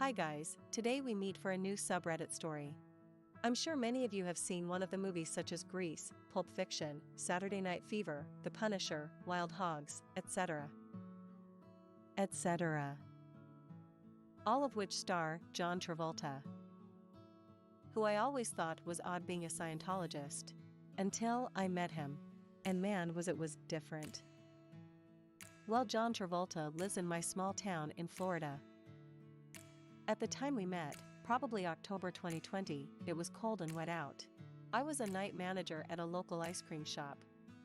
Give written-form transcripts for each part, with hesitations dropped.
Hi guys, today we meet for a new subreddit story. I'm sure many of you have seen one of the movies such as Grease, Pulp Fiction, Saturday Night Fever, The Punisher, Wild Hogs, etc. etc. All of which star John Travolta, who I always thought was odd being a Scientologist. Until I met him. And man was different. Well, John Travolta lives in my small town in Florida. At the time we met, probably October 2020, it was cold and wet out. I was a night manager at a local ice cream shop.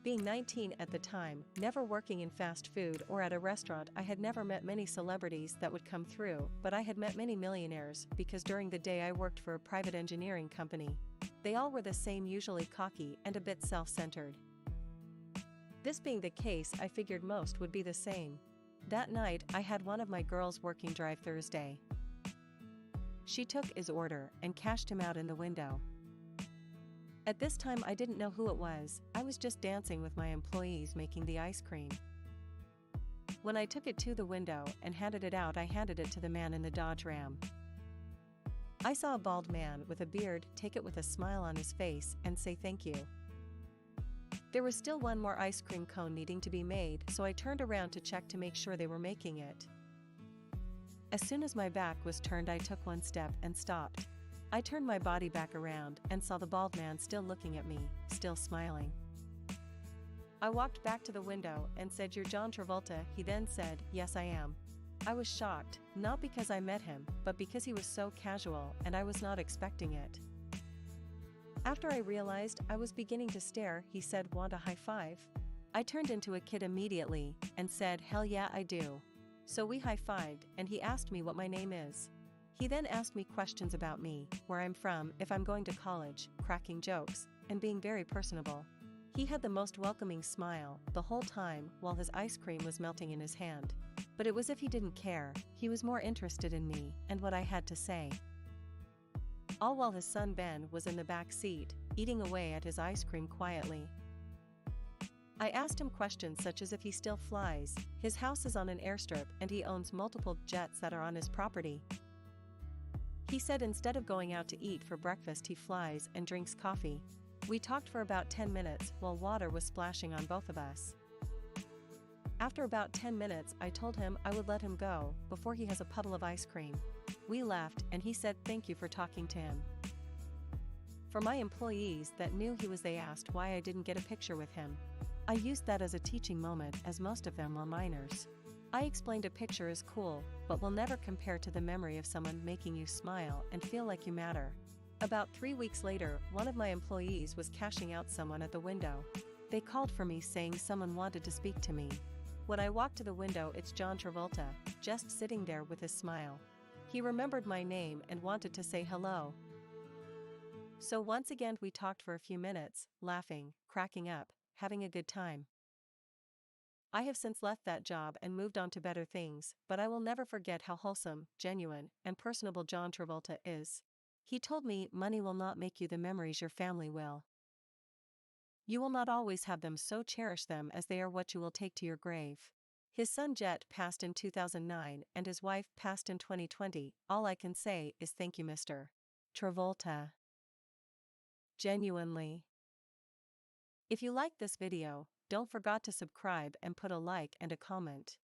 Being 19 at the time, never working in fast food or at a restaurant, I had never met many celebrities that would come through, but I had met many millionaires because during the day I worked for a private engineering company. They all were the same, usually cocky and a bit self-centered. This being the case, I figured most would be the same. That night, I had one of my girls working drive-Thursday. She took his order and cashed him out in the window. At this time I didn't know who it was, I was just dancing with my employees making the ice cream. When I took it to the window and handed it out, I handed it to the man in the Dodge Ram. I saw a bald man with a beard take it with a smile on his face and say thank you. There was still one more ice cream cone needing to be made, so I turned around to check to make sure they were making it. As soon as my back was turned, I took one step and stopped. I turned my body back around and saw the bald man still looking at me, still smiling. I walked back to the window and said, "You're John Travolta?" He then said, "Yes, I am." I was shocked, not because I met him, but because he was so casual and I was not expecting it. After I realized I was beginning to stare, he said, "Want a high five?" I turned into a kid immediately and said, "Hell yeah, I do." So we high-fived and he asked me what my name is. He then asked me questions about me, where I'm from, if I'm going to college, cracking jokes, and being very personable. He had the most welcoming smile the whole time while his ice cream was melting in his hand. But it was as if he didn't care, he was more interested in me and what I had to say. All while his son Ben was in the back seat, eating away at his ice cream quietly. I asked him questions such as if he still flies, his house is on an airstrip and he owns multiple jets that are on his property. He said instead of going out to eat for breakfast he flies and drinks coffee. We talked for about 10 minutes while water was splashing on both of us. After about 10 minutes I told him I would let him go before he has a puddle of ice cream. We laughed and he said thank you for talking to him. For my employees that knew he was, they asked why I didn't get a picture with him. I used that as a teaching moment as most of them were minors. I explained a picture is cool, but will never compare to the memory of someone making you smile and feel like you matter. About 3 weeks later, one of my employees was cashing out someone at the window. They called for me saying someone wanted to speak to me. When I walked to the window, it's John Travolta, just sitting there with his smile. He remembered my name and wanted to say hello. So once again we talked for a few minutes, laughing, cracking up, having a good time. I have since left that job and moved on to better things, but I will never forget how wholesome, genuine, and personable John Travolta is. He told me money will not make you, the memories your family will. You will not always have them, so cherish them as they are what you will take to your grave. His son Jet passed in 2009 and his wife passed in 2020. All I can say is thank you, Mr. Travolta. Genuinely. If you liked this video, don't forget to subscribe and put a like and a comment.